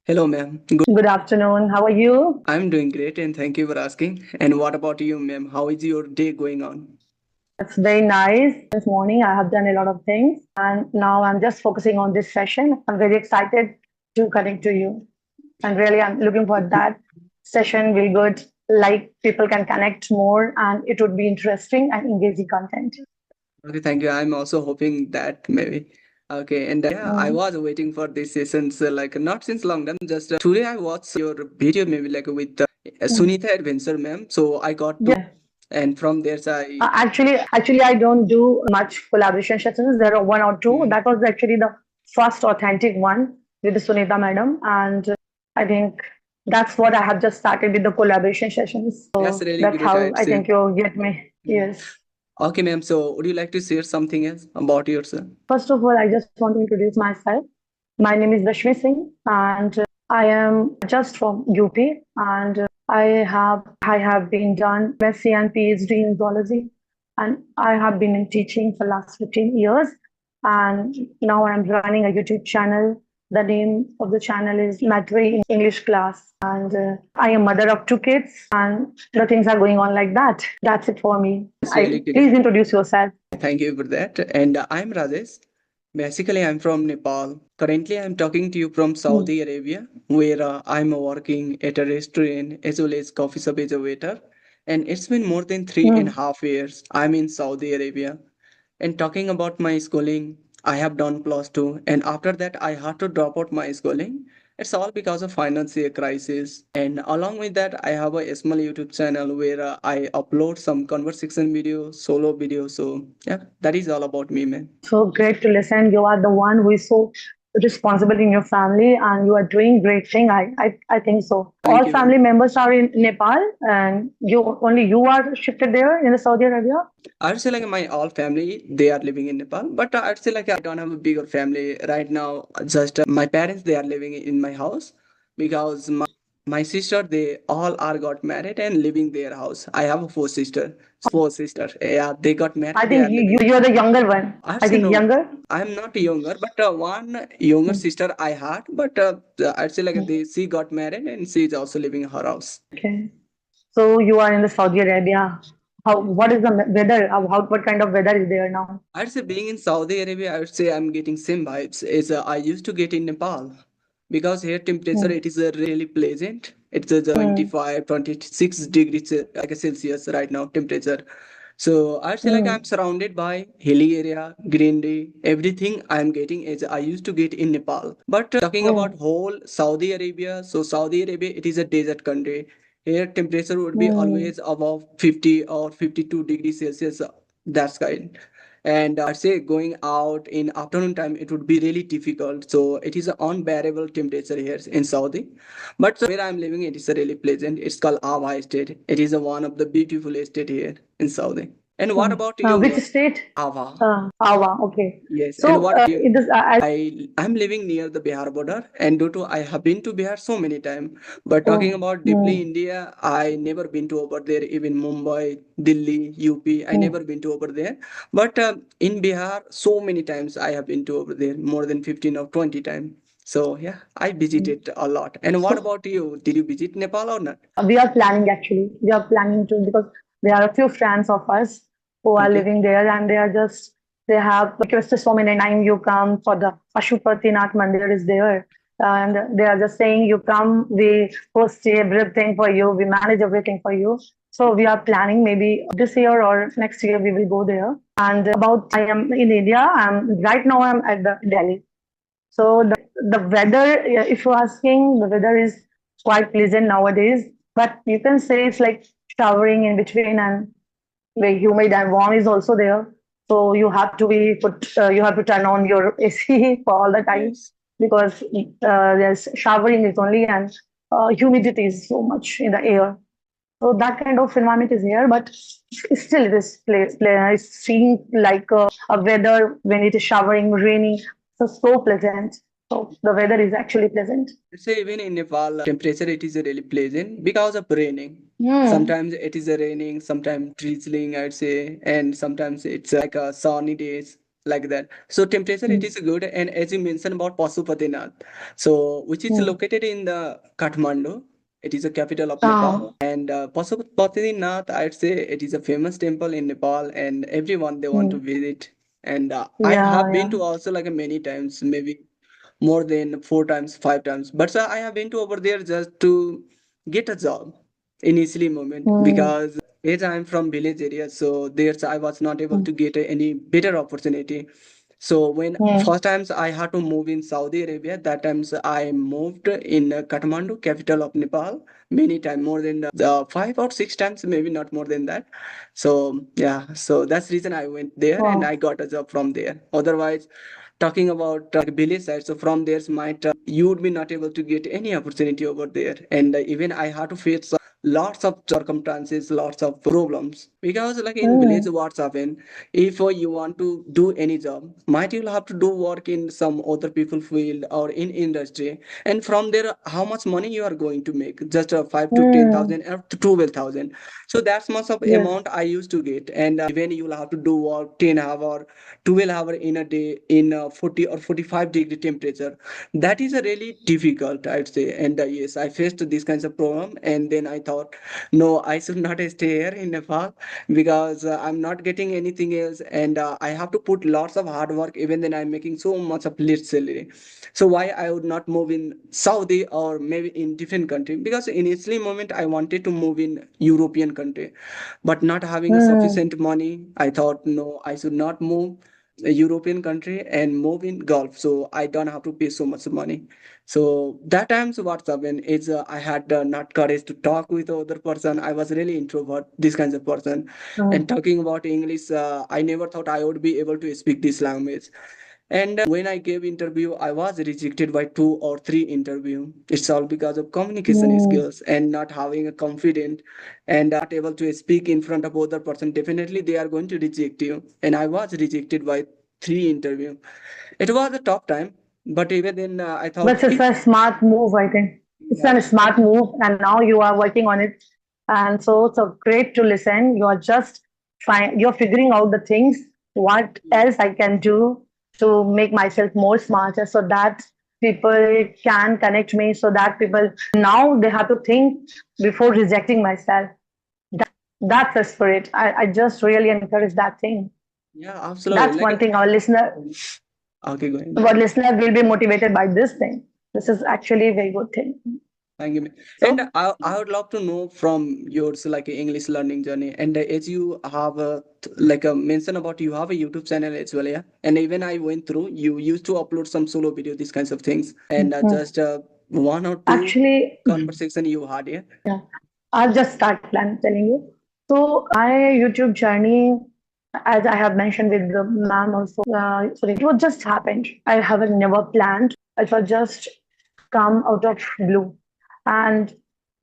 Hello, ma'am. Good afternoon. How are you? I'm doing great and thank you for asking. And what about you, ma'am? How is your day going on? It's very nice. This morning I have done a lot of things and now I'm just focusing on this session. I'm very excited to connect to you. And really I'm looking for that session will good like people can connect more and it would be interesting and engaging content. Okay, thank you. I'm also hoping that maybe. Okay, and yeah, I Mm. was waiting for this sessions like not since long time. Just today I watched your video maybe like with Mm. Sunita Adventure, ma'am. So I got to, Yeah. and from there I. Actually, I don't do much collaboration sessions. There are one or two. Mhm. That was actually the first authentic one with the Sunita madam, and I think that's what I have just started with the collaboration sessions. That's So really that's great, how I'd I say. think you'll get me. Mhm. Yes. Okay, ma'am. So would you like to share something else about yourself? First of all, I just want to introduce myself. My name is Rashmi Singh, and I am just from UP, and I have been done MSc and PhD in zoology, and I have been in teaching for last 15 years, and now I'm running a YouTube channel. The name of the channel is Maitreyi English Class, and I am mother of two kids, and the things are going on like that. That's it for me. That's really I great. please introduce yourself. Thank you for that. And I'm Rajesh. Basically, I'm from Nepal. Currently, I'm talking to you from Mm. Saudi Arabia, where I'm working at a restaurant as well as coffee shop as a waiter. And it's been more than three and a Mm. half years I'm in Saudi Arabia. And talking about my schooling, I have done plus two, and after that, I had to drop out my schooling. It's all because of financial crisis. And along with that, I have a small YouTube channel where I upload some conversation videos, solo videos. So yeah, that is all about me, man. So great to listen. You are the one who is so responsible in your family and you are doing great thing. I think so. Thank All you, man. family members are in Nepal and you are shifted there in the Saudi Arabia. I'd say like my all family, they are living in Nepal, but I'd say like I don't have a bigger family right now. Just my parents, they are living in my house because my sister, they all are got married and living their house. I have a four sisters. Yeah, they got I married. They think are living. you're the younger one. I'd I say think no. younger. I'm not younger, but one younger Hmm. sister I had, but I'd say like she got married and she is also living in her house. Okay. So you are in the Saudi Arabia. What is the weather? What kind of weather is there now? I'd say being in Saudi Arabia, I would say I'm getting same vibes as I used to get in Nepal because here temperature Hmm. it is really pleasant. It's Hmm. 25, 26 degrees like a Celsius right now temperature. So I'd say like Hmm. I'm surrounded by hilly area, greenery, everything I'm getting as I used to get in Nepal. But talking about Oh. whole Saudi Arabia, so Saudi Arabia it is a desert country. Here temperature would be Hmm. always above 50 or 52 degrees Celsius. That's kind. And I'd say going out in afternoon time it would be really difficult. So it is an unbearable temperature here in Saudi. But where I'm living, it is a really pleasant. It's called Ava Estate. It is a one of the beautiful estate here in Saudi. And what Hmm. about Which you, state? Ava? Awa. Okay. Yes. And So what about it you? is. I'm living near the Bihar border, and due to I have been to Bihar so many times. But talking Oh. about deeply Hmm. India, I never been to over there. Even Mumbai, Delhi, UP, I Hmm. never been to over there. But in Bihar, so many times I have been to over there, more than 15 or 20 times. So yeah, I Hmm. visited a lot. And what So about you? Did you visit Nepal or not? we are planning actually. We are planning to because there are a few friends of us who are Okay. living there and they have requested so many times you come for the Pashupatinath Mandir is there. And they are just saying you come, we host everything for you, we manage everything for you. So we are planning maybe this year or next year we will go there. And about I am in India. Right now I'm at the Delhi. So the weather, if you're asking, the weather is quite pleasant nowadays. But you can say it's like showering in between, and very humid and warm is also there. So you have to turn on your AC for all the time Yes. because there's showering is only and humidity is so much in the air. So that kind of environment is here, but still it is it seems like a weather when it is showering, raining, so pleasant. So the weather is actually pleasant. Say even in Nepal, temperature it is really pleasant because of raining. Hmm. Sometimes it is raining, sometimes drizzling, I'd say, and sometimes it's like a sunny days. like that. So temperature it is Mm. good, and as you mentioned about Pasupatinath, so which is Mm. located in the Kathmandu. It is the capital of Ah, Nepal, and Pasupatinath, I'd say it is a famous temple in Nepal, and everyone they want to mm. visit. And I have Yeah, been yeah. to also like many times, maybe more than 4 times, 5 times. But I have been to over there just to get a job initially moment, Mm. because as I'm from village area, so there's I was not able Mm. to get any better opportunity. So when Mm. first times I had to move in Saudi Arabia, that times I moved in Kathmandu, capital of Nepal, many times, more than 5 or 6 times, maybe not more than that. So yeah, so that's the reason I went there and I Wow. got a job from there. Otherwise, talking about village side, so from there might you would be not able to get any opportunity over there, and even I had to face lots of circumstances, lots of problems, because like in village Mm. what's happen, if you want to do any job, might you'll have to do work in some other people field or in industry, and from there how much money you are going to make, just 5 to 10,000 Mm. or to 12,000. So that's much of Yes. amount I used to get, and even you'll have to do work 10 hour 12 hour in a day in 40 or 45-degree temperature. That is a really difficult, I'd say. And yes, I faced these kinds of problem, and then I thought, no, I should not stay here in Nepal, because I'm not getting anything else, and I have to put lots of hard work, even then I'm making so much of less salary. So why I would not move in Saudi or maybe in different country, because initially moment I wanted to move in European country, but not having a Mm. sufficient money, I thought, no, I should not move a European country and move in Gulf, so I don't have to pay so much money. So that times what's happened is I had not courage to talk with the other person. I was really introvert, this kinds of person, and Mm. talking about English, I never thought I would be able to speak this language. And when I gave interview, I was rejected by 2 or 3 interview. It's all because of communication Mm. skills and not having a confident, and not able to speak in front of other person. Definitely they are going to reject you. And I was rejected by 3 interview. It was a tough time, but even then I thought But it's if a smart move, I think. It's yeah, a smart move, and now you are working on it. And so great to listen. You are just you're figuring out the things, what else I can do to make myself more smarter so that people can connect me, so that people now they have to think before rejecting myself. That's the spirit. I just really encourage that thing. yeah, absolutely. That's Like one thing okay, go ahead. our listener will be motivated by this thing. This is actually a very good thing. Thank you. And So, I would love to know from yours like a English learning journey. And as you have a like a mention about you have a YouTube channel as well, yeah. And even I went through, you used to upload some solo video, these kinds of things, and mhm. just 1 or 2 Actually, conversation you had, yeah. yeah, I'll just start telling you. So my YouTube journey, as I have mentioned with the ma'am also, sorry, it was just happened. I haven't never planned. It was just come out of blue. And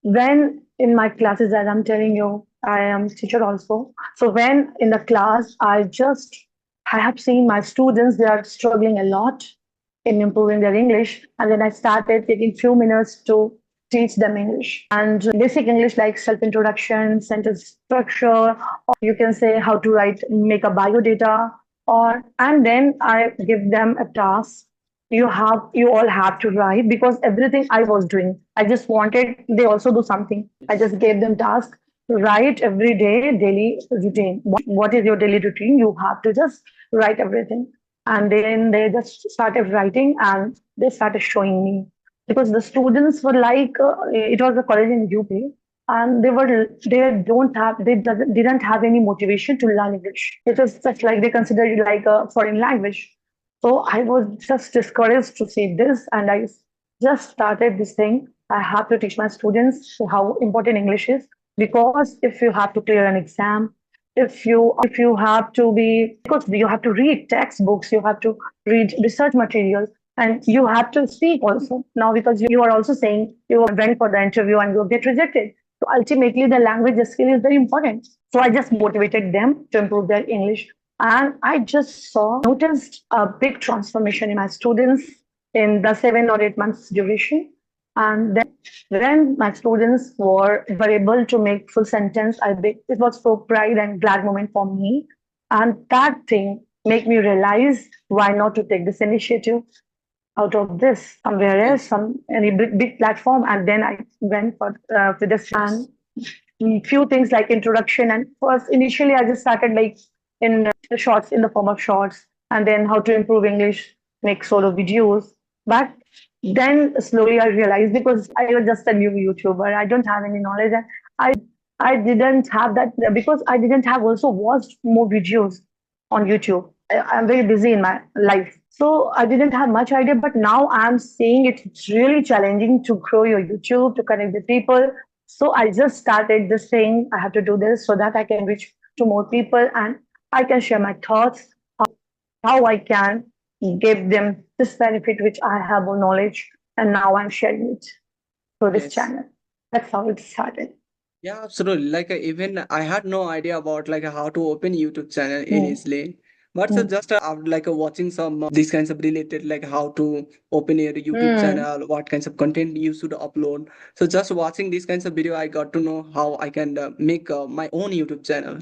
when in my classes, as I'm telling you, I am teacher also. So when in the class, I have seen my students, they are struggling a lot in improving their English. And then I started taking few minutes to teach them English. And basic English like self-introduction, sentence structure, you can say how to write, make a bio data, or and then I give them a task. You all have to write because everything I was doing, I just wanted they also do something. I just gave them task to write every day, daily routine. What is your daily routine? You have to just write everything. And then they just started writing and they started showing me because the students were like it was a college in UP and they didn't have any motivation to learn English. It was just like they considered it like a foreign language. So I was just discouraged to see this, and I just started this thing. I have to teach my students how important English is because if you have to clear an exam, if you have to be because you have to read textbooks, you have to read research materials, and you have to speak also now because you are also saying you went for the interview and you get rejected. So ultimately, the language skill is very important. So I just motivated them to improve their English. And I just noticed a big transformation in my students in the 7 or 8 months duration. And then when my students were able to make full sentence, it was so pride and glad moment for me. And that thing make me realize why not to take this initiative out of this somewhere else, Yes, some any big platform, and then I went for with this and few things like introduction. And first, initially, I just started like in the shorts, in the form of shorts, and then how to improve English, make solo videos. But then slowly I realized, because I was just a new YouTuber, I don't have any knowledge, and I didn't have that, because I didn't have also watched more videos on YouTube. I'm very busy in my life. So I didn't have much idea, but now I'm seeing it's really challenging to grow your YouTube, to connect with people. So I just started this thing. I have to do this so that I can reach to more people, and I can share my thoughts, how I can give them this benefit which I have more knowledge, and now I'm sharing it through this yes. channel. That's how it started. Yeah, absolutely. Even I had no idea about how to open YouTube channel Mm, initially. But mm, just after watching some these kinds of related how to open a YouTube mm, channel, what kinds of content you should upload. So just watching these kinds of video, I got to know how I can make my own YouTube channel.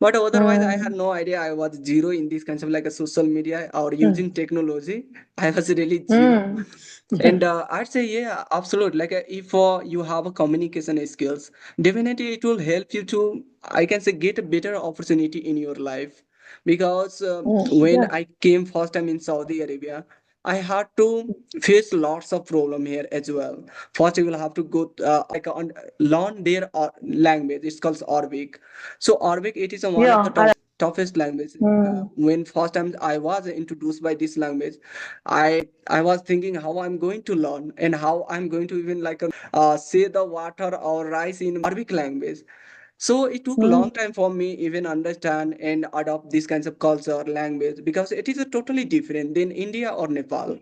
But otherwise, I had mm, no idea. I was zero in these kinds of a social media or mm, using technology. I was really zero. mm. And I'd say, yeah, absolutely. If you have a communication skills, definitely it will help you to, I can say, get a better opportunity in your life. Because when Yeah. I came first time in Saudi Arabia, I had to face lots of problem here as well. First, you will have to go learn their language. It's called Arabic. So Arabic, it is one of the Yeah. toughest language. Mm, When first time I was introduced by this language, I was thinking how I'm going to learn and how I'm going to even say the water or rice in Arabic language. So it took a long mm, time for me even understand and adopt these kinds of culture language because it is a totally different than India or Nepal.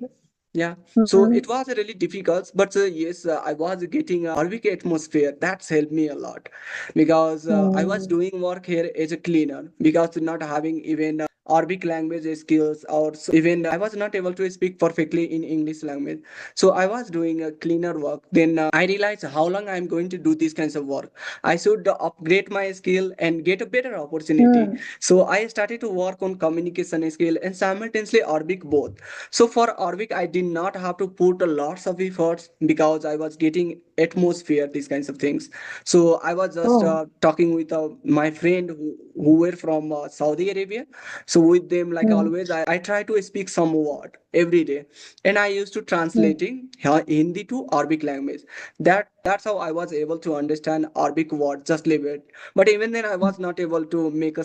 Yeah, so it mm, was really difficult, but yes, I was getting a Arabic atmosphere. That's helped me a lot because I was mm, doing work here as a cleaner because not having even Arabic language skills or even I was not able to speak perfectly in English language. So I was doing a cleaner work. Then I realized how long I'm going to do these kinds of work. I should upgrade my skill and get a better opportunity. mm, So I started to work on communication skill and simultaneously Arabic both. So for Arabic, I did not have to put a lots of efforts because I was getting atmosphere, these kinds of things. So I was just oh, talking with my friend who were from Saudi Arabia. So with them, like mm, always, I try to speak some word every day, and I used to mm, translating Hindi to Arabic language. That's how I was able to understand Arabic word just leave it. But even then, I was not able to make a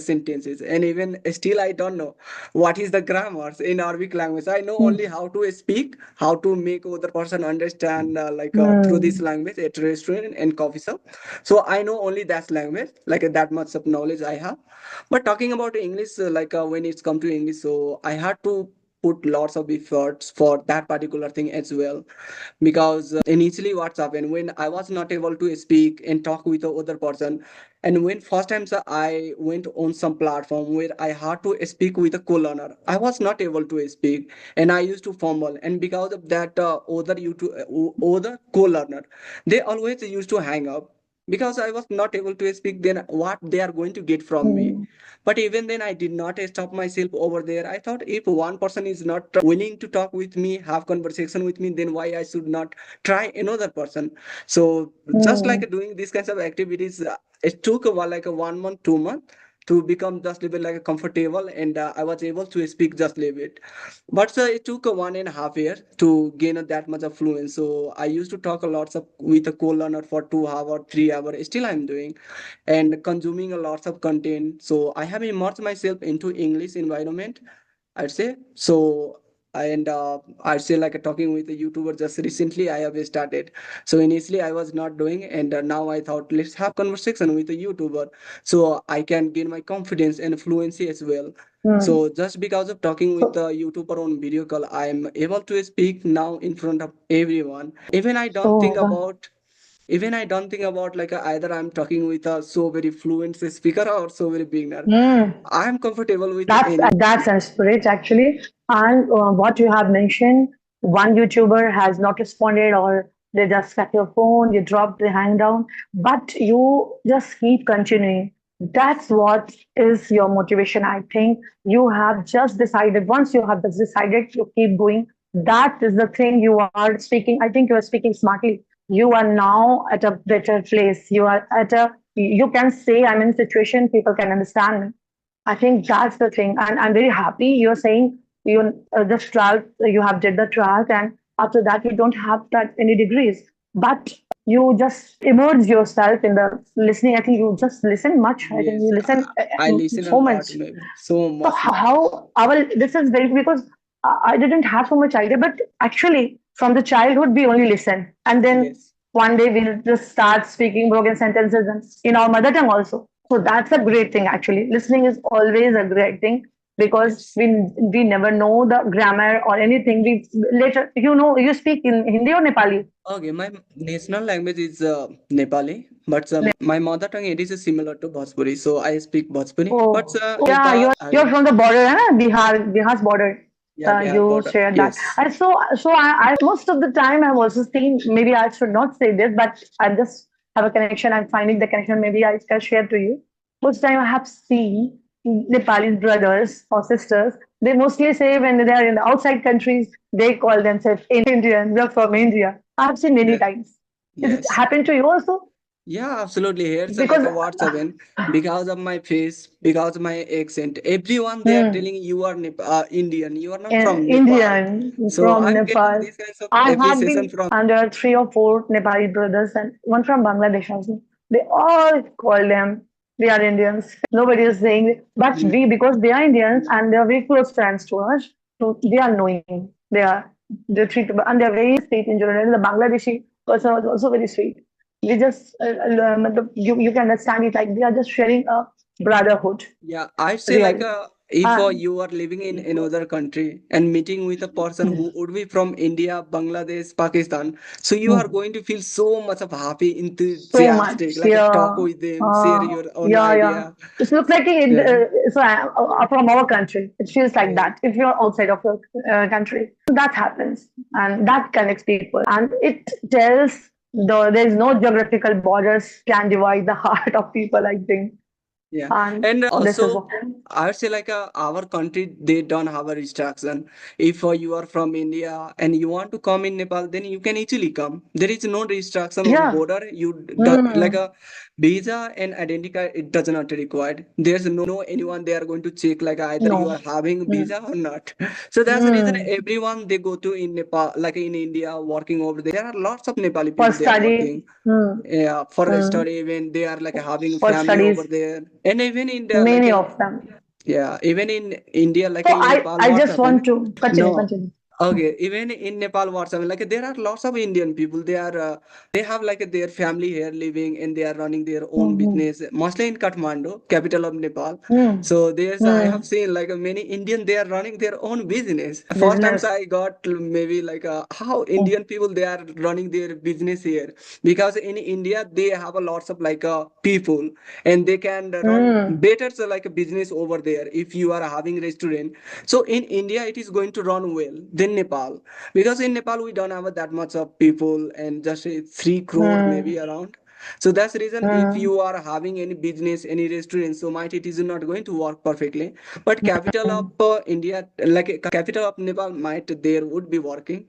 sentences, and even still, I don't know what is the grammars in Arabic language. I know mm, only how to speak, how to make other person understand through this mm, language at restaurant and coffee shop. So I know only that language, that much of knowledge I have. But talking about English, when it's come to English, so I had to put lots of efforts for that particular thing as well because initially what's happened when I was not able to speak and talk with the other person, and when first time I went on some platform where I had to speak with a co-learner, I was not able to speak and I used to fumble, and because of that other co-learner, they always used to hang up because I was not able to speak. Then what they are going to get from me? mm, But even then, I did not stop myself over there. I thought if one person is not willing to talk with me, have conversation with me, then why I should not try another person? So just mm, like doing these kinds of activities, it took a 1 month, 2 month to become just a little bit comfortable, and I was able to speak just a little bit. But it took a 1.5 year to gain that much of fluence. So I used to talk a lot of with a co-learner for 2 hour, 3 hour. Still, I'm doing and consuming a lots of content. So I have immersed myself into English environment, I'd say. So and I'd say talking with a YouTuber just recently I have started. So initially I was not doing, and now I thought let's have conversation with a YouTuber so I can gain my confidence and fluency as well. mm. So just because of talking with So, a YouTuber on video call, I'm able to speak now in front of everyone. Even I don't think about either I'm talking with a so very fluent speaker or so very beginner. mm. I'm comfortable with any. That's a spirit actually. And what you have mentioned, one YouTuber has not responded, or they just cut your phone, you drop the hang down, but you just keep continuing. That's what is your motivation. I think you have just decided. Once you have just decided, you keep going. That is the thing you are speaking. I think you are speaking smartly. You are now at a better place. You are at a, you can say, I'm in a situation, people can understand me. I think that's the thing. And I'm very happy you're saying you the trial, you have did the trial, and after that, you don't have that any degrees. But you just immerse yourself in the listening. I think you just listen much. I think Yes, you listen I listen a so lot, much. maybe so So much. how our this is very because I didn't have so much idea, but actually from the childhood we only listen, and then Yes, one day we'll just start speaking broken sentences in our mother tongue also. So that's a great thing actually. Listening is always a great thing because yes. we never know the grammar or anything. We later you speak in Hindi or Nepali. Okay, my national language is Nepali, but my mother tongue it is similar to Bhojpuri, so I speak Bhojpuri. But Oh, yeah, Nepal, you're from the border, huh? Bihar's border. yeah, Bihar You border. shared that. Yes, And I most of the time I've also seen. Maybe I should not say this, but I just have a connection. I'm finding the connection. Maybe I can share to you. Most time I have seen Nepali brothers or sisters. They mostly say when they are in the outside countries, they call themselves Indian. We're from India. I have seen many yes, times. Is it yes. happened to you also? Yeah, absolutely. Here's like Because a WhatsApp in because of my face, because of my accent. Everyone they are hmm, telling you are Indian. You are not from Nepal. Indian So from I'm getting Nepal. these kinds of I have appreciation been, from. and there are three or four Nepali brothers and one from Bangladesh also. They all call them, they are Indians. Nobody is saying, but Mm, we, because they are Indians and they are very close friends to us, so they are knowing. They treat, and they are very sweet in general. The Bangladeshi person was also very sweet. We just, you can understand it like we are just sharing a brotherhood, Yeah, I'd say like really. if Uh, you are living in another country and meeting with a person who would be from India, Bangladesh, Pakistan, so you are going to feel so much of happy, so enthusiastic, much, like yeah, talk with them, share your own yeah. idea. It looks like Yeah, from our country. It feels like yeah. that. If you're outside of your country, that happens, and that connects people, and it tells there's no geographical borders can divide the heart of people. I think, Yeah, and and this is also what. I would say like our country they don't have a restriction. If you are from India and you want to come in Nepal, then you can easily come. There is no restriction on Yeah. border. Like Mm. a visa and identity card. It does not required. There's no anyone they are going to check like either you No. are having Mm. visa or not. So that's the reason Mm. everyone they go to in Nepal, like in India, working over there. There are lots of Nepali For people they are study. working. Mm. Yeah, for a Mm. study even they are like having For family over studies, there, and even in the like many of them. yeah, even in India, like So in Nepal, I what just want happened? to continue, No, continue. okay, even in Nepal, what's happening? Like there are lots of Indian people. They have like their family here living, and they are running their own Mm-hmm. business, mostly in Kathmandu, capital of Nepal. Mm. So there's I have Mm. seen like many Indian they are running their own business. First times Business. I got maybe like how Mm. Indian people they are running their business here because in India they have a lots of like people and they can run Mm. better so like a business over there if you are having restaurant. So in India it is going to run well than Nepal because in Nepal we don't have that much of people and just 3 crore Mm. maybe around. So that's the reason if Mm. you are having any business, any restaurant, so might it is not going to work perfectly. But capital of Mm. India, like capital of Nepal, might there would be working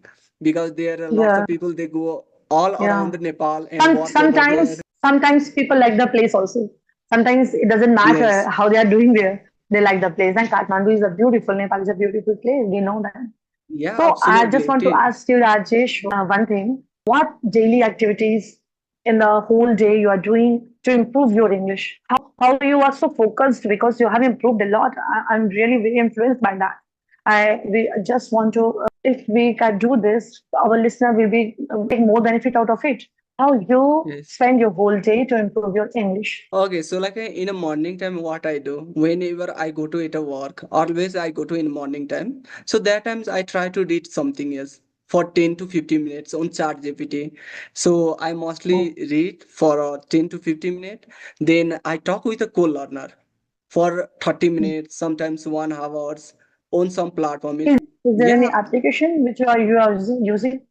because there are lots Yeah. of people they go all Yeah. around Nepal and work over there. Sometimes people like the place also. Sometimes it doesn't matter Yes. how they are doing there. They like the place. And Kathmandu is a beautiful, Nepal is a beautiful place. We know that. Yeah, So I absolutely. just It want to is. ask you, Rajesh, one thing. What daily activities in the whole day you are doing to improve your English? How you are so focused because you have improved a lot. I'm really very influenced by that. I we just want to, if we can do this, our listener will be take more benefit out of it. How you Yes. spend your whole day to improve your English? Okay, so like in a morning time, what I do whenever I go to it a work, always I go to in morning time. So that times I try to read something else for 10 to 15 minutes on chat GPT. So I mostly read for 10 to 15 minutes. Then I talk with a co-learner for 30 minutes, sometimes 1 hours on some platform. Is there any Yeah, application which you are using?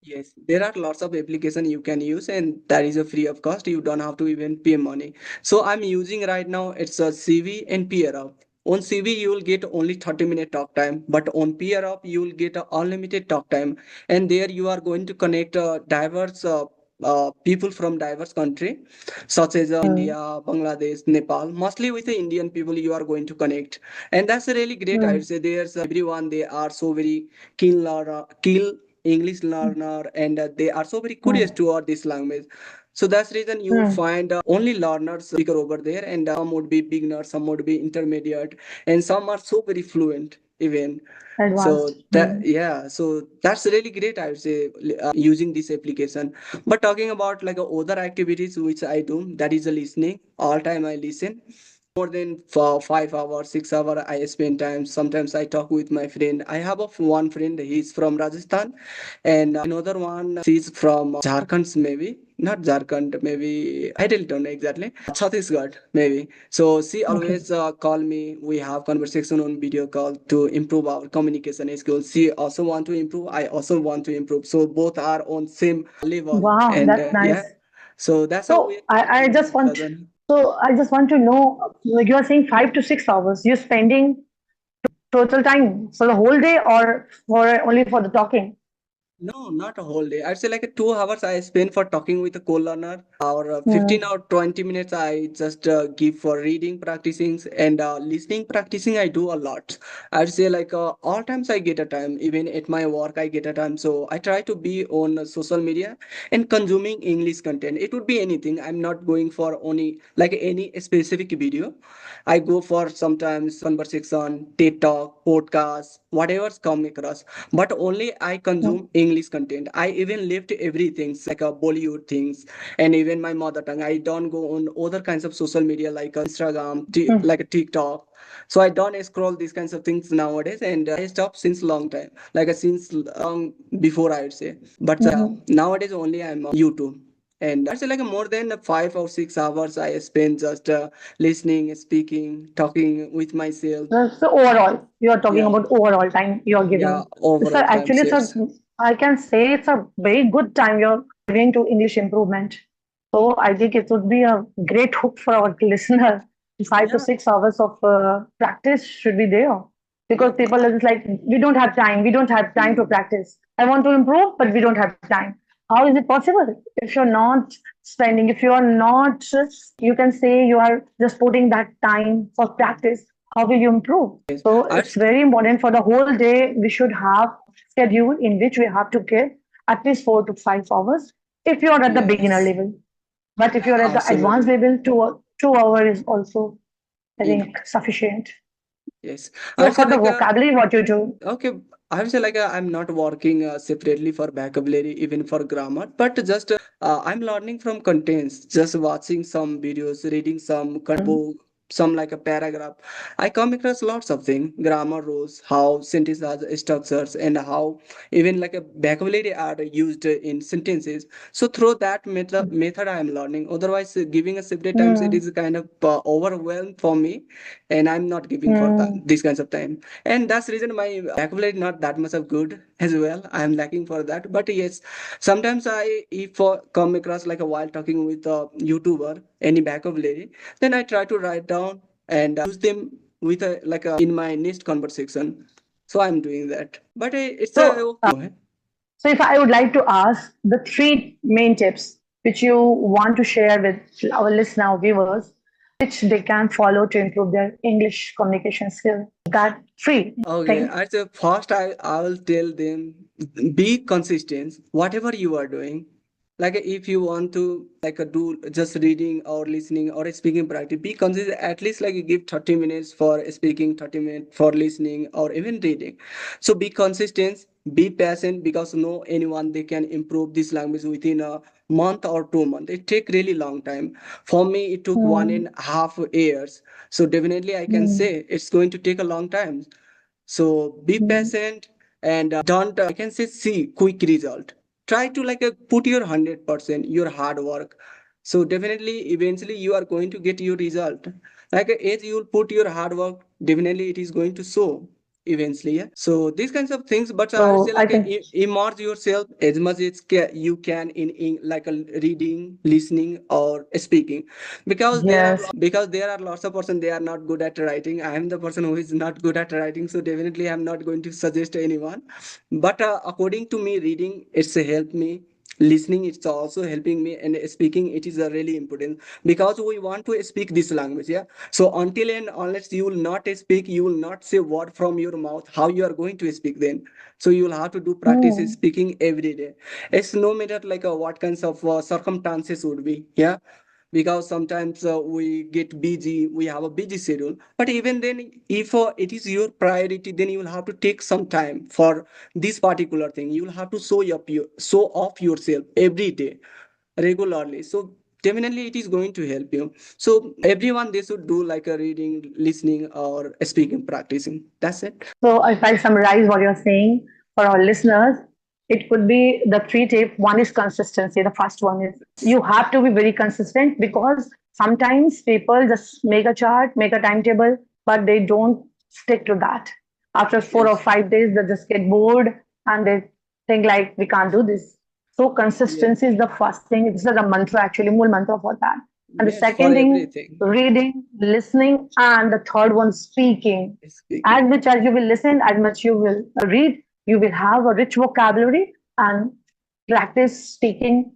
Yes, there are lots of application you can use, and that is a free of cost. You don't have to even pay money. So I'm using right now, it's a CV and Peer Up. On CV you will get only 30-minute talk time, but on Peer Up you will get a unlimited talk time, and there you are going to connect diverse people from diverse country, such as India, Mm, Bangladesh, Nepal. Mostly with the Indian people you are going to connect, and that's really great. I would mm, say there's everyone, they are so very keen English learner, and they are so very curious mm, toward this language. So that's reason you will mm. find only learners speaker over there, and some would be beginners, some would be intermediate, and some are so very fluent even. So Advanced. that, Mm, yeah, so that's really great, I would say, using this application. But talking about like other activities which I do, that is a listening. All time I listen more than for 5 hours, 6 hours I spend time. Sometimes I talk with my friend. I have of one friend, he's from Rajasthan, and another one, she's from Jharkhand, maybe. Not Jharkhand, maybe I really don't know exactly. Chhattisgarh, maybe. So she okay. always call me. We have conversation on video call to improve our communication skills. She also want to improve. I also want to improve. So both are on same level, Wow, and that's yeah. nice. So that's how we So are I connecting with just each want other. I just want to know, like you are saying 5 to 6 hours, you're spending total time for the whole day or for only for the talking? No, not a whole day. I'd say like 2 hours I spend for talking with a co-learner, or 15 Mm, or 20 minutes I just give for reading, practicing, and listening, practicing. I do a lot. I'd say like all times I get a time, even at my work I get a time. So I try to be on social media and consuming English content. It would be anything. I'm not going for only like any specific video. I go for sometimes conversation, TED Talk, podcast, whatever's come across, but only I mm, consume English content. I even left everything like a Bollywood things and even my mother tongue. I don't go on other kinds of social media like Instagram, mm, like a TikTok. So I don't scroll these kinds of things nowadays, and I stopped since long time, like since long before I would say. But mm. nowadays only I'm on YouTube. And I'd say like more than 5 or 6 hours I spend just listening, speaking, talking with myself. So overall, you are talking Yeah, about overall time you are yeah, giving. So overall time actually, shares. I can say it's a very good time you're giving to English improvement. So I think it would be a great hook for our listener. Five to Yeah, six hours of practice should be there yeah. because people are just like, we don't have time. We don't have time to Mm, practice. I want to improve, but we don't have time. How is it possible if you're not spending, if you are not, you can say you are just putting that time for practice, how will you improve? yes. So I it's very important for the whole day. We should have schedule in which we have to give at least 4 to 5 hours if you are at the beginner yes. level. But if Yeah, you are at the advanced absolutely. level, 2 hours is also, I Enough. think, sufficient. Yes. So I'd say for the like vocabulary, what you do? okay, I would say like I'm not working separately for vocabulary, even for grammar, but just I'm learning from contents, just watching some videos, reading some Mm, book, some like a paragraph. I come across lots of things, grammar rules, how sentences are structures, and how even like a vocabulary are used in sentences. So through that method I am learning. Otherwise, giving a separate times it mm, is kind of overwhelmed for me, and I'm not giving for that mm, these kinds of time, and that's the reason my vocabulary not that much of good as well. I am lacking for that, but yes, sometimes I if come across like a while talking with a YouTuber any vocabulary, then I try to write down and use them with a like a in my next conversation. So I'm doing that, but it's a So, okay. so if I would like to ask the three main tips which you want to share with our listener viewers, which they can follow to improve their English communication skill, that three Okay, things. at the first I will tell them be consistent whatever you are doing. Like if you want to like do just reading or listening or speaking practice, be consistent at least like you give 30 minutes for speaking, 30 minutes for listening or even reading. So be consistent, be patient because no anyone they can improve this language within a month or 2 months. It take really long time. For me, it took one Mm, and a half years. So definitely I can mm, say it's going to take a long time. So be mm, patient and don't I can say see quick result. Try to like put your 100% your hard work. So definitely eventually you are going to get your result. Like as you will put your hard work, definitely it is going to show. eventually. Yeah. So these kinds of things, but I would So say I like think immerse yourself as much as you can in like a reading, listening, or speaking, because yes. there are lots of person they are not good at writing. I am the person who is not good at writing, so definitely I'm not going to suggest anyone. But according to me, reading it's helped me. Listening it's also helping me, and speaking it is really important because we want to speak this language. Yeah. So until and unless you will not speak, you will not say word from your mouth, how you are going to speak then? So you will have to do practice Hmm. speaking every day. It's no matter like what kinds of circumstances would be. Yeah. Because sometimes we get busy, we have a busy schedule, but even then if it is your priority, then you will have to take some time for this particular thing. You will have to show off yourself every day regularly. So definitely it is going to help you. So everyone they should do like a reading, listening, or speaking, practicing. That's it. So if I summarize what you're saying for our listeners, it could be the three tips. One is consistency. The first one is you have to be very consistent because sometimes people just make a chart, make a timetable, but they don't stick to that. After 4 or 5 days, they just get bored and they think like we can't do this. So Yes. consistency is the first thing. It's like a mantra actually, mool mantra for that. And the Yes, for second thing, everything. reading, listening, and the third one, speaking. As Speaking. much as you will listen, as much you will read, you will have a rich vocabulary and practice speaking.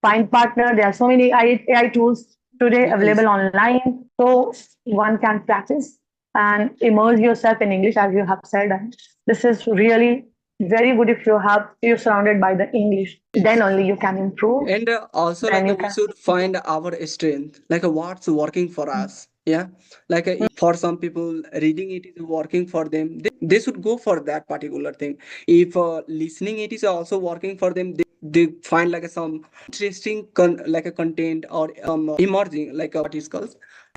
Find partner. There are so many AI tools today Yes. available online, so one can practice and immerse yourself in English, as you have said. And this is really very good if you're surrounded by the English. Then Yes. only you can improve. And also Then like you we can. should find our strength, like what's working for us. Yeah. Like for some people reading it is working for them, they should go for that particular thing. If listening it is also working for them, they find like some interesting like a content, or emerging like what is called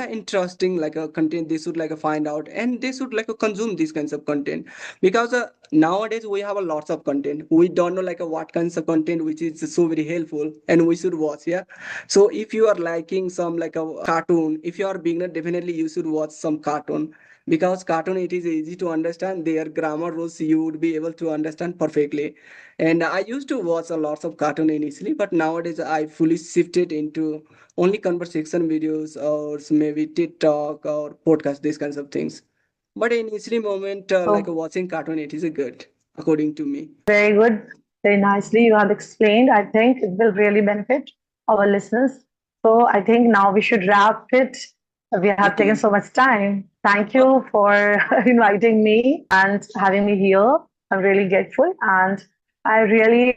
interesting like a content, they should like find out, and they should like consume these kinds of content. Because nowadays we have a lots of content, we don't know like what kinds of content which is so very helpful and we should watch. Yeah. So if you are liking some like a cartoon, if you are beginner, definitely you should watch some cartoon, because cartoon it is easy to understand, their grammar rules you would be able to understand perfectly. And I used to watch a lots of cartoon initially, but nowadays I fully shifted into only conversation videos, or maybe TikTok or podcast, these kinds of things. But initially moment, like So watching cartoon, it is a good, according to me. very good, very nicely you have explained. I think it will really benefit our listeners. So I think now we should wrap it. We have taken Okay. so much time. Thank Oh, you for inviting me and having me here. I'm really grateful and I really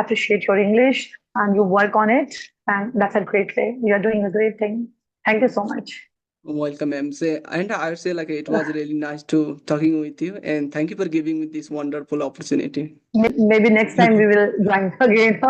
appreciate your English and you work on it. And that's a great way. You're doing a great thing. Thank you so much. welcome, ma'am. Say, and I would say like it was really nice to talking with you, and thank you for giving me this wonderful opportunity. Maybe next time we will join again.